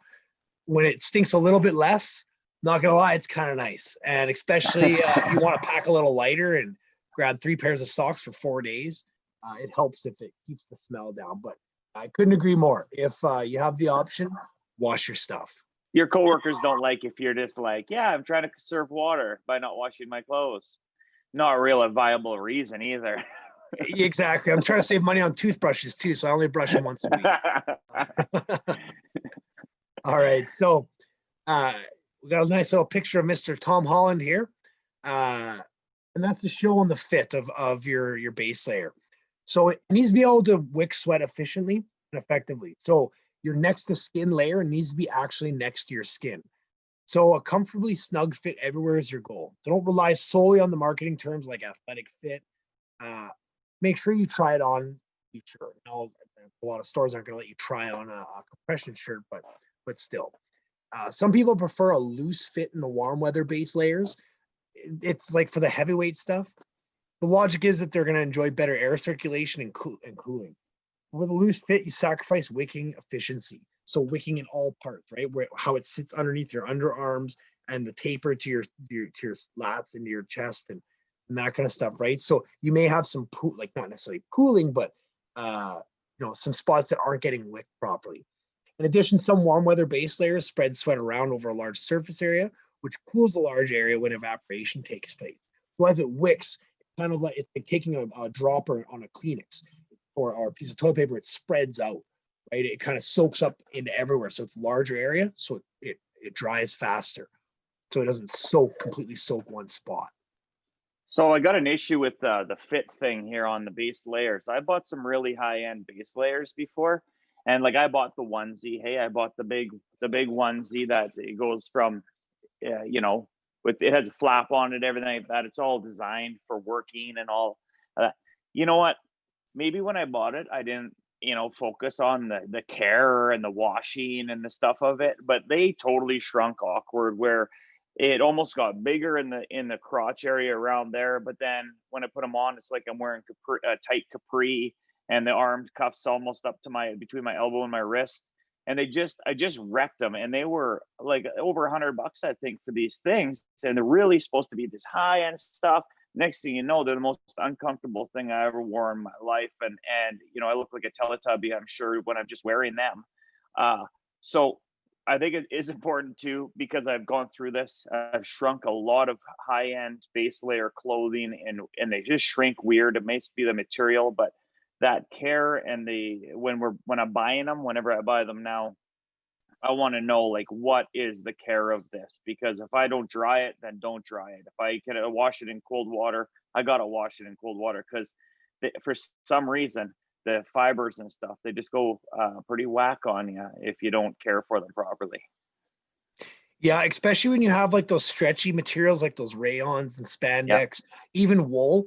S1: when it stinks a little bit less, not gonna lie, it's kind of nice. And especially you want to pack a little lighter and grab 3 pairs of socks for 4 days. It helps if it keeps the smell down. But I couldn't agree more. If you have the option, wash your stuff.
S2: Your coworkers don't like if you're just like, yeah, I'm trying to conserve water by not washing my clothes. Not a viable reason either.
S1: Exactly. I'm trying to save money on toothbrushes too, so I only brush them once a week. All right, so we got a nice little picture of Mr. Tom Holland here, and that's the show on the fit of your base layer. So it needs to be able to wick sweat efficiently and effectively. So your next to skin layer needs to be actually next to your skin. So a comfortably snug fit everywhere is your goal. So don't rely solely on the marketing terms like athletic fit. Make sure you try it on. Be sure. Now, a lot of stores aren't going to let you try on a compression shirt, but still. Some people prefer a loose fit in the warm weather base layers. It's like for the heavyweight stuff. The logic is that they're going to enjoy better air circulation and cooling. With a loose fit, you sacrifice wicking efficiency. So wicking in all parts, right? How it sits underneath your underarms and the taper to your lats into your chest and that kind of stuff, right? So you may have some like not necessarily pooling, but some spots that aren't getting wicked properly. In addition, some warm weather base layers spread sweat around over a large surface area, which cools a large area when evaporation takes place. So as it wicks, kind of like it's like taking a dropper on a Kleenex or a piece of toilet paper, it spreads out, right? It kind of soaks up into everywhere. So it's a larger area, so it dries faster. So it doesn't completely soak one spot.
S2: So I got an issue with the fit thing here on the base layers. I bought some really high-end base layers before, and like I bought the onesie. Hey, I bought the big onesie that it goes from, with it has a flap on it, everything like that. It's all designed for working and all. You know what? Maybe when I bought it, I didn't, focus on the care and the washing and the stuff of it. But they totally shrunk awkward where it almost got bigger in the crotch area around there. But then when I put them on, it's like I'm wearing a tight capri, and the arm cuffs almost up to between my elbow and my wrist. And I just wrecked them, and they were like over $100, I think, for these things. And they're really supposed to be this high end stuff. Next thing you know, they're the most uncomfortable thing I ever wore in my life. And I look like a Teletubby, I'm sure, when I'm just wearing them. So I think it is important too, because I've gone through this. I've shrunk a lot of high-end base layer clothing, and they just shrink weird. It may be the material, but that care and when I'm buying them, whenever I buy them now, I want to know like what is the care of this, because if I don't dry it, then don't dry it. If I can wash it in cold water, I gotta wash it in cold water, because for some reason the fibers and stuff, they just go pretty whack on you if you don't care for them properly.
S1: Yeah, especially when you have like those stretchy materials like those rayons and spandex, even wool.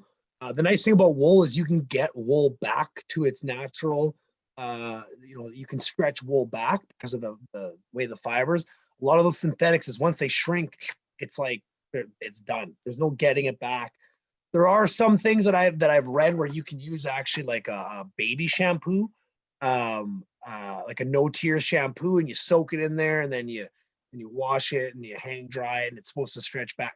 S1: The nice thing about wool is you can get wool back to its natural, you can stretch wool back because of the way the fibers. A lot of those synthetics is once they shrink, it's like it's done. There's no getting it back. There are some things that I've read where you can use actually like a baby shampoo, like a no tears shampoo, and you soak it in there, and then you wash it and you hang dry it, and it's supposed to stretch back.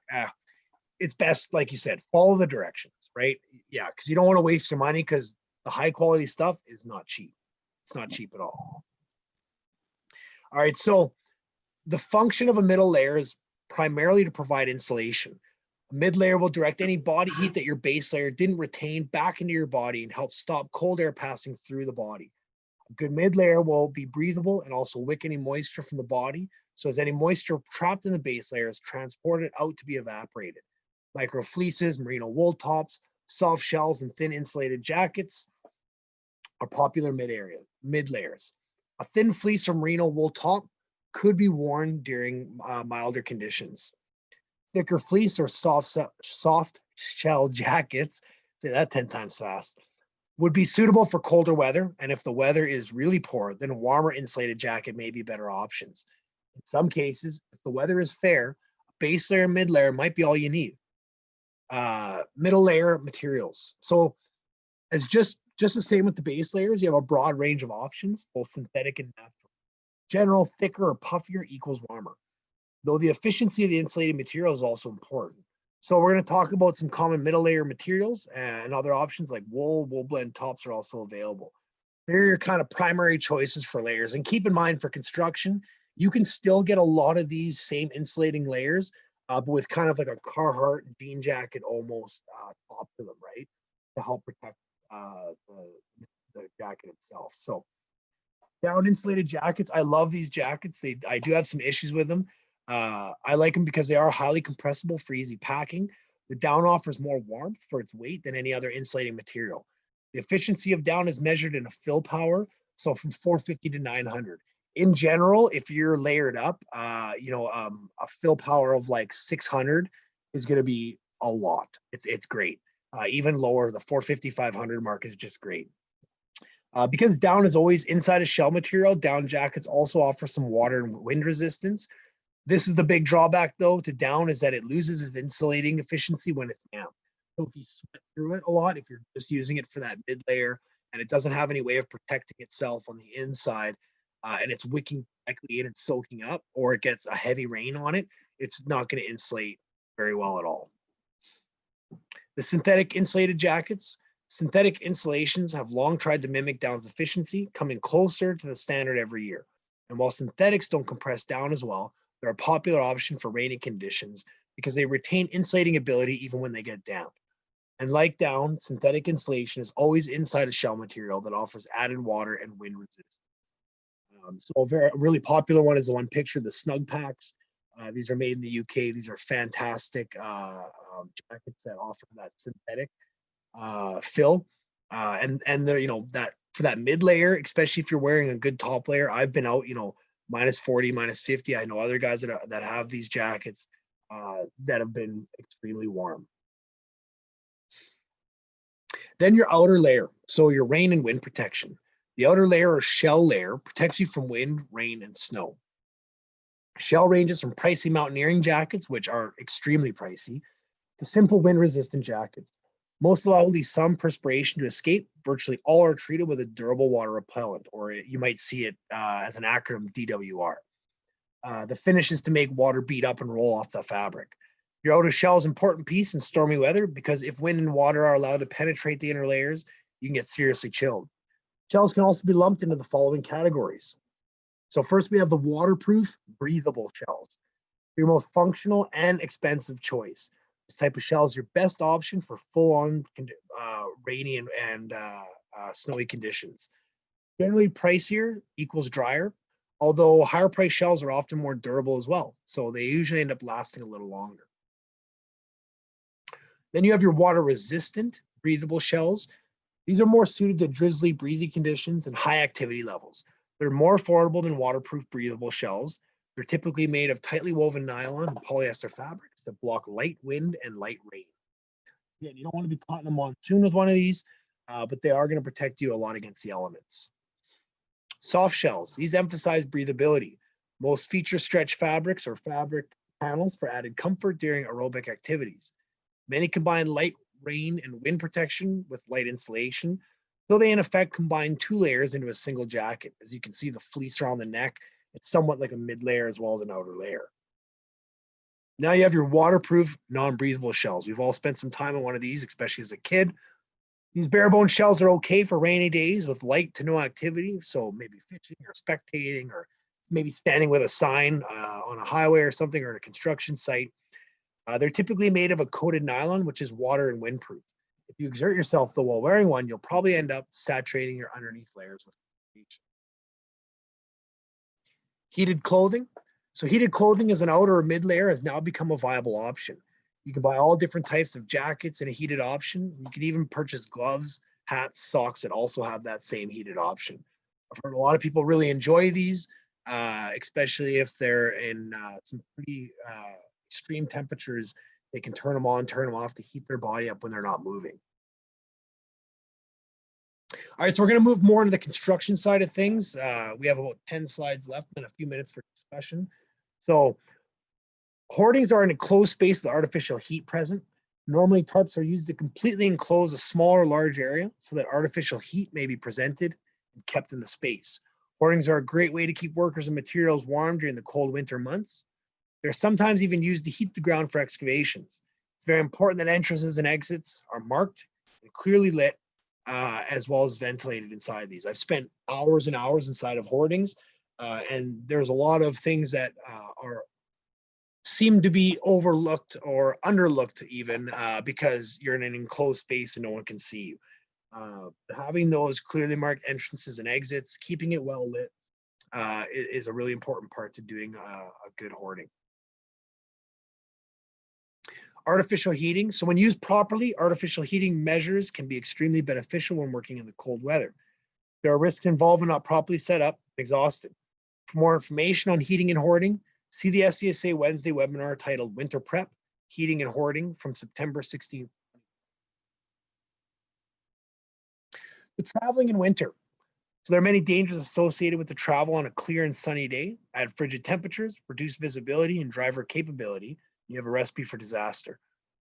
S1: It's best, like you said, follow the directions, right? Yeah, because you don't want to waste your money, because the high quality stuff is not cheap. It's not cheap at all. All right, so the function of a middle layer is primarily to provide insulation. A mid layer will direct any body heat that your base layer didn't retain back into your body and help stop cold air passing through the body. A good mid layer will be breathable and also wick any moisture from the body, so as any moisture trapped in the base layer is transported out to be evaporated. Micro fleeces, merino wool tops, soft shells, and thin insulated jackets are popular mid layers. A thin fleece or merino wool top could be worn during milder conditions. Thicker fleece or soft shell jackets, say that 10 times fast, would be suitable for colder weather. And if the weather is really poor, then a warmer insulated jacket may be better options. In some cases, if the weather is fair, a base layer and mid layer might be all you need. Middle layer materials. So as just the same with the base layers, you have a broad range of options, both synthetic and natural. General, thicker or puffier equals warmer, though the efficiency of the insulating material is also important. So we're going to talk about some common middle layer materials, and other options like wool blend tops are also available. They're your kind of primary choices for layers. And keep in mind, for construction, you can still get a lot of these same insulating layers, but with kind of like a Carhartt jean jacket almost top to them, right? To help protect the jacket itself. So down insulated jackets, I love these jackets. I do have some issues with them. I like them because they are highly compressible for easy packing. The down offers more warmth for its weight than any other insulating material. The efficiency of down is measured in a fill power, so from 450 to 900. In general, if you're layered up, a fill power of like 600 is going to be a lot. It's great. Even lower, the 450, 500 mark is just great. Because down is always inside a shell material, down jackets also offer some water and wind resistance. This is the big drawback, though, to down, is that it loses its insulating efficiency when it's down. So if you sweat through it a lot, if you're just using it for that mid layer and it doesn't have any way of protecting itself on the inside, and it's wicking directly in and soaking up, or it gets a heavy rain on it, it's not going to insulate very well at all. The synthetic insulated jackets. Synthetic insulations have long tried to mimic down's efficiency, coming closer to the standard every year. And while synthetics don't compress down as well, they're a popular option for rainy conditions because they retain insulating ability even when they get down. And like down, synthetic insulation is always inside a shell material that offers added water and wind resistance. So a really popular one is the one pictured, the Snug Packs. These are made in the UK. These are fantastic jackets that offer that synthetic fill, and they're, that for that mid layer, especially if you're wearing a good top layer. I've been out, minus 40, minus 50. I know other guys that have these jackets that have been extremely warm. Then your outer layer, so your rain and wind protection. The outer layer or shell layer protects you from wind, rain, and snow. Shell ranges from pricey mountaineering jackets, which are extremely pricey, to simple wind-resistant jackets. Most allow only some perspiration to escape. Virtually all are treated with a durable water repellent, or you might see it as an acronym, DWR. The finish is to make water beat up and roll off the fabric. Your outer shell is an important piece in stormy weather because if wind and water are allowed to penetrate the inner layers, you can get seriously chilled. Shells can also be lumped into the following categories. So first we have the waterproof, breathable shells. Your most functional and expensive choice. This type of shell is your best option for full-on rainy and snowy conditions. Generally pricier equals drier, although higher price shells are often more durable as well. So they usually end up lasting a little longer. Then you have your water-resistant, breathable shells. These are more suited to drizzly, breezy conditions and high activity levels. They're more affordable than waterproof, breathable shells. They're typically made of tightly woven nylon and polyester fabrics that block light wind and light rain. Again, you don't want to be caught in a monsoon with one of these, but they are going to protect you a lot against the elements. Soft shells. These emphasize breathability. Most feature stretch fabrics or fabric panels for added comfort during aerobic activities. Many combine light rain and wind protection with light insulation, so they in effect combine two layers into a single jacket. As you can see, the fleece around the neck, it's somewhat like a mid layer as well as an outer layer. Now you have your waterproof, non-breathable shells. We've all spent some time on one of these, especially as a kid. These bare bone shells are okay for rainy days with light to no activity. So maybe fishing or spectating, or maybe standing with a sign on a highway or something, or at a construction site. They're typically made of a coated nylon, which is water and windproof. If you exert yourself though while wearing one, you'll probably end up saturating your underneath layers with bleach. Heated clothing. So heated clothing as an outer or mid layer has now become a viable option. You can buy all different types of jackets in a heated option. You can even purchase gloves, hats, socks that also have that same heated option. I've heard a lot of people really enjoy these, especially if they're in some pretty extreme temperatures. They can turn them on, turn them off to heat their body up when they're not moving. All right, so we're going to move more into the construction side of things. We have about 10 slides left and a few minutes for discussion. So hoardings are in a closed space with artificial heat present. Normally, tarps are used to completely enclose a small or large area so that artificial heat may be presented and kept in the space. Hoardings are a great way to keep workers and materials warm during the cold winter months. They're sometimes even used to heat the ground for excavations. It's very important that entrances and exits are marked and clearly lit, as well as ventilated inside these. I've spent hours and hours inside of hoardings, and there's a lot of things that seem to be overlooked or underlooked even because you're in an enclosed space and no one can see you. Having those clearly marked entrances and exits, keeping it well lit is a really important part to doing a good hoarding. Artificial heating. So when used properly, artificial heating measures can be extremely beneficial when working in the cold weather. There are risks involved when not properly set up and exhausted. For more information on heating and hoarding, see the SCSA Wednesday webinar titled Winter Prep, Heating and Hoarding from September 16th. The traveling in winter. So there are many dangers associated with the travel on a clear and sunny day. Add frigid temperatures, reduced visibility, and driver capability. You have a recipe for disaster.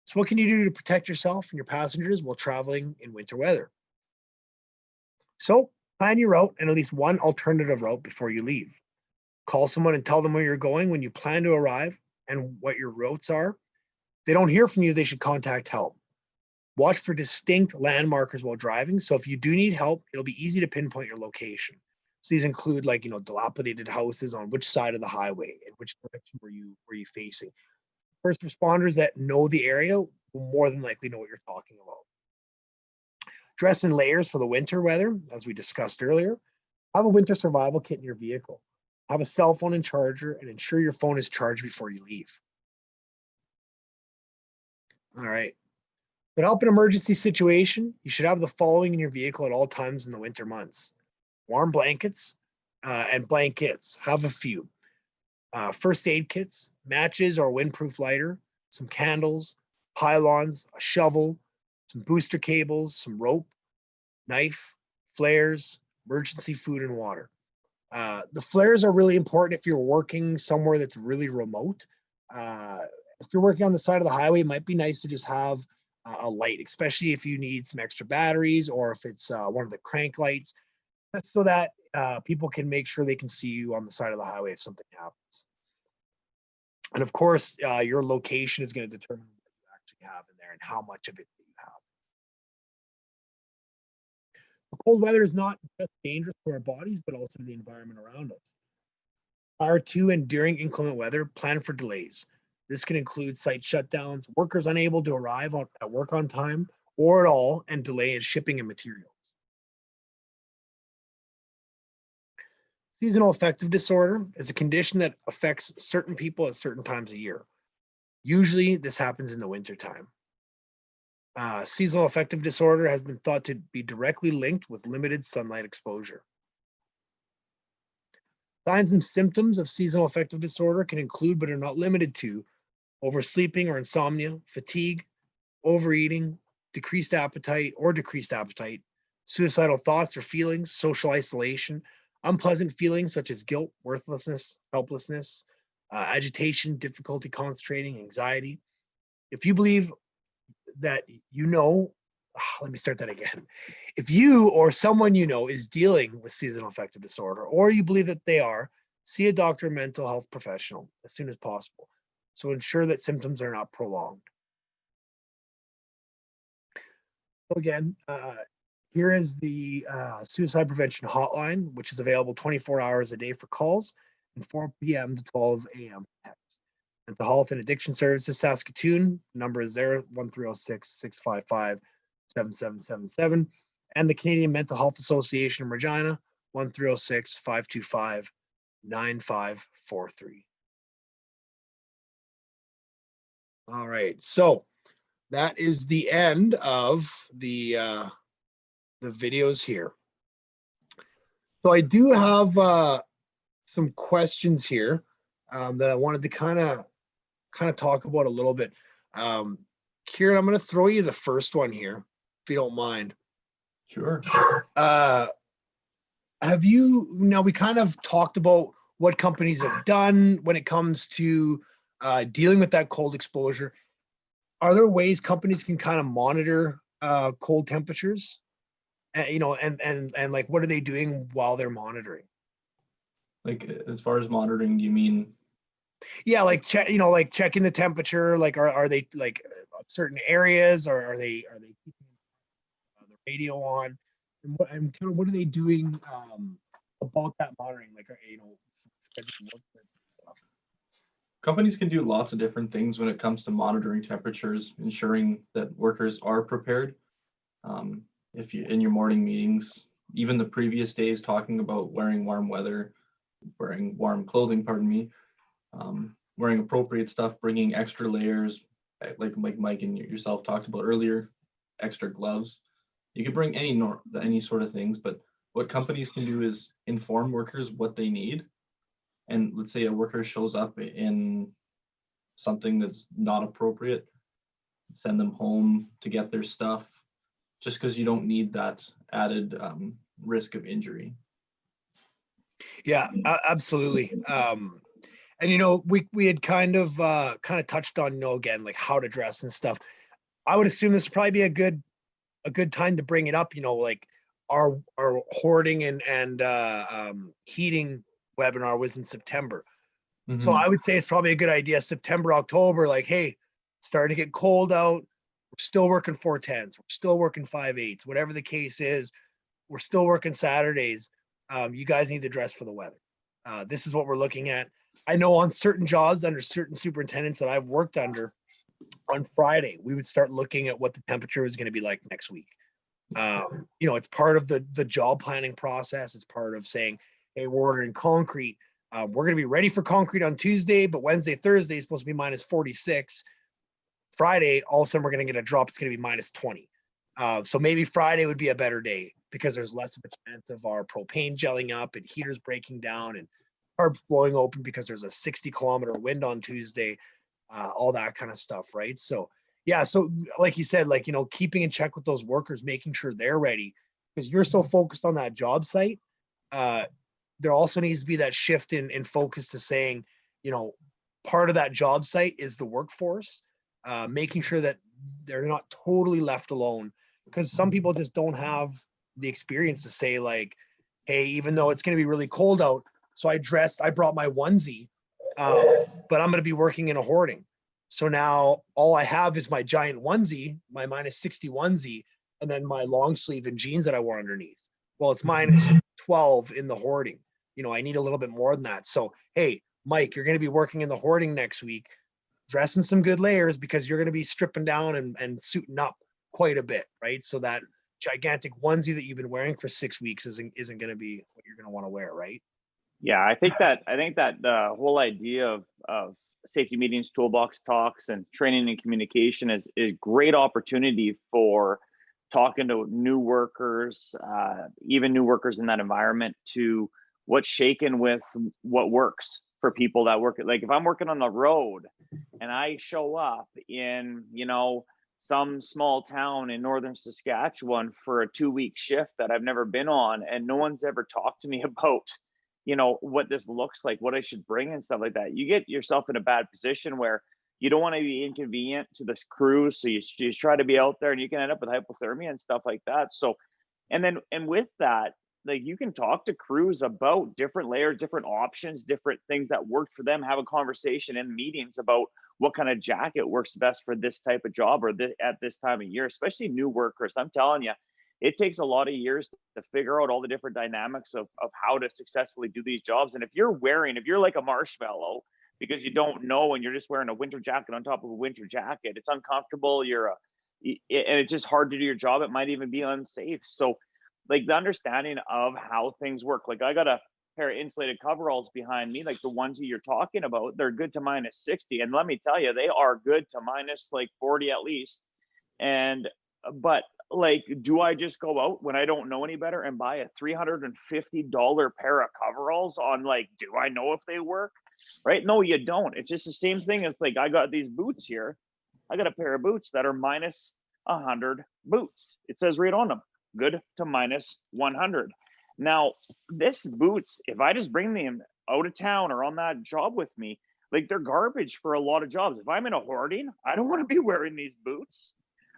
S1: So what can you do to protect yourself and your passengers while traveling in winter weather? So plan your route and at least one alternative route before you leave. Call someone and tell them where you're going when you plan to arrive and what your routes are. If they don't hear from you, they should contact help. Watch for distinct landmarkers while driving. So if you do need help, it'll be easy to pinpoint your location. So these include like, dilapidated houses on which side of the highway and which direction were you facing. First responders that know the area will more than likely know what you're talking about. Dress in layers for the winter weather, as we discussed earlier. Have a winter survival kit in your vehicle. Have a cell phone and charger, and ensure your phone is charged before you leave. All right. To help an emergency situation, you should have the following in your vehicle at all times in the winter months. Warm blankets and blankets. Have a few. First aid kits, matches or windproof lighter, some candles, pylons, a shovel, some booster cables, some rope, knife, flares, emergency food and water. The flares are really important if you're working somewhere that's really remote. If you're working on the side of the highway, it might be nice to just have a light, especially if you need some extra batteries or if it's one of the crank lights. That's so that people can make sure they can see you on the side of the highway if something happens. And of course, your location is going to determine what you actually have in there and how much of it that you have. The cold weather is not just dangerous to our bodies, but also to the environment around us. Prior to and during inclement weather, plan for delays. This can include site shutdowns, workers unable to arrive at work on time or at all, and delay in shipping and materials. Seasonal affective disorder is a condition that affects certain people at certain times of year. Usually this happens in the wintertime. Seasonal affective disorder has been thought to be directly linked with limited sunlight exposure. Signs and symptoms of seasonal affective disorder can include, but are not limited to, oversleeping or insomnia, fatigue, overeating, decreased appetite, suicidal thoughts or feelings, social isolation, unpleasant feelings such as guilt, worthlessness, helplessness, agitation, difficulty concentrating, anxiety. If you believe that let me start that again. If you or someone you know is dealing with seasonal affective disorder, or you believe that they are, see a doctor or mental health professional as soon as possible. So ensure that symptoms are not prolonged. So again, here is the suicide prevention hotline, which is available 24 hours a day for calls and 4 p.m. to 12 a.m. text. Mental Health and Addiction Services Saskatoon, number is there, 1306-655-7777. And the Canadian Mental Health Association in Regina, 1306-525-9543. All right, so that is the end of the videos here. So I do have some questions here that I wanted to kind of talk about a little bit. Kieran, I'm going to throw you the first one here, if you don't mind.
S3: Sure.
S1: We kind of talked about what companies have done when it comes to dealing with that cold exposure. Are there ways companies can kind of monitor cold temperatures? And like, what are they doing while they're monitoring?
S3: Like, as far as monitoring, do you mean?
S1: Yeah, like checking the temperature. Like, are they like certain areas, or are they keeping the radio on? And kind of what are they doing about that monitoring? Like, scheduling work and stuff.
S3: Companies can do lots of different things when it comes to monitoring temperatures, ensuring that workers are prepared. If you in your morning meetings, even the previous days, talking about wearing warm clothing, wearing appropriate stuff, bringing extra layers, like Mike and yourself talked about earlier, extra gloves. You could bring any sort of things, but what companies can do is inform workers what they need and let's say a worker shows up in something that's not appropriate, send them home to get their stuff, just because you don't need that added risk of injury.
S1: Yeah, absolutely. And we had kind of touched on, again, like how to dress and stuff. I would assume this would probably be a good time to bring it up. Like our hoarding and heating webinar was in September. So I would say it's probably a good idea, September, October, like, hey, starting to get cold out. We're still working 410s. We're still working 5/8s, whatever the case is. We're still working Saturdays. You guys need to dress for the weather. This is what we're looking at. I know on certain jobs under certain superintendents that I've worked under, on Friday, we would start looking at what the temperature is going to be like next week. It's part of the job planning process. It's part of saying, hey, we're ordering concrete. We're going to be ready for concrete on Tuesday, but Wednesday, Thursday is supposed to be minus 46. Friday, all of a sudden we're going to get a drop. It's going to be minus 20. So maybe Friday would be a better day because there's less of a chance of our propane gelling up and heaters breaking down and carbs blowing open because there's a 60-kilometer wind on Tuesday, all that kind of stuff, right? So yeah, so like you said, like, keeping in check with those workers, making sure they're ready, because you're so focused on that job site. There also needs to be that shift in focus to saying, part of that job site is the workforce, making sure that they're not totally left alone, because some people just don't have the experience to say, like, hey, even though it's going to be really cold out, so I brought my onesie, but I'm going to be working in a hoarding. So now all I have is my giant onesie, my minus 60 onesie, and then my long sleeve and jeans that I wore underneath. Well, it's minus 12 in the hoarding. I need a little bit more than that. So, hey, Mike, you're going to be working in the hoarding next week, dressing some good layers, because you're going to be stripping down and suiting up quite a bit, right? So that gigantic onesie that you've been wearing for 6 weeks isn't going to be what you're going to want to wear, right?
S2: Yeah, I think that the whole idea of safety meetings, toolbox talks, and training and communication is a great opportunity for talking to new workers, even new workers in that environment, to what's shaken with what works for people that work. Like if I'm working on the road and I show up in, some small town in northern Saskatchewan for a 2-week shift that I've never been on, and no one's ever talked to me about, what this looks like, what I should bring and stuff like that, you get yourself in a bad position where you don't want to be inconvenient to this crew. So you try to be out there and you can end up with hypothermia and stuff like that. So, and with that, like, you can talk to crews about different layers, different options, different things that work for them, have a conversation in meetings about what kind of jacket works best for this type of job or at this time of year, especially new workers. I'm telling you, it takes a lot of years to figure out all the different dynamics of how to successfully do these jobs. And if you're like a marshmallow because you don't know and you're just wearing a winter jacket on top of a winter jacket, it's uncomfortable, and it's just hard to do your job. It might even be unsafe. So like the understanding of how things work, like I got a pair of insulated coveralls behind me, like the ones that you're talking about, they're good to minus 60. And let me tell you, they are good to minus like 40 at least. But like, do I just go out when I don't know any better and buy a $350 pair of coveralls on, like, do I know if they work? Right? No, you don't. It's just the same thing as, like, I got these boots here. I got a pair of boots that are minus 100 boots. It says right on them, good to minus 100. Now, this boots, if I just bring them out of town or on that job with me, like, they're garbage for a lot of jobs. If I'm in a hoarding, I don't want to be wearing these boots.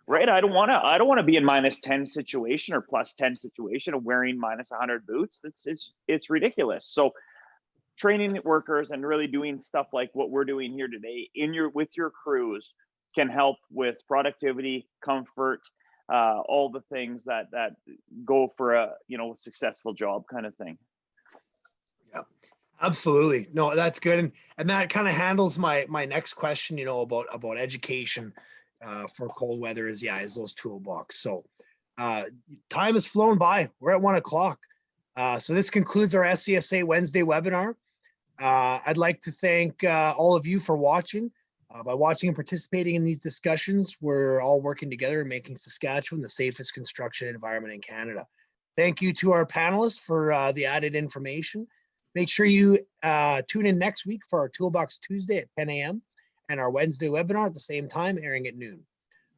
S2: Right. I don't want to be in minus 10 situation or plus 10 situation of wearing minus 100 boots. It's ridiculous. So training workers and really doing stuff like what we're doing here today with your crews can help with productivity, comfort, all the things that go for a successful job kind of thing.
S1: Yeah, absolutely. No, that's good. And that kind of handles my next question, about education. For cold weather is those toolbox. So time has flown by. We're at 1 o'clock. So this concludes our SCSA Wednesday webinar. I'd like to thank all of you for watching. By watching and participating in these discussions, we're all working together and making Saskatchewan the safest construction environment in Canada. Thank you to our panelists for the added information. Make sure you tune in next week for our Toolbox Tuesday at 10 a.m. and our Wednesday webinar at the same time, airing at noon.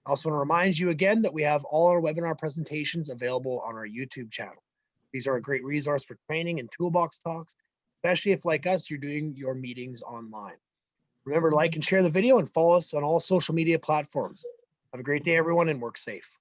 S1: I also want to remind you again that we have all our webinar presentations available on our YouTube channel. These are a great resource for training and toolbox talks, especially if, like us, you're doing your meetings online. Remember to like and share the video and follow us on all social media platforms. Have a great day, everyone, and work safe.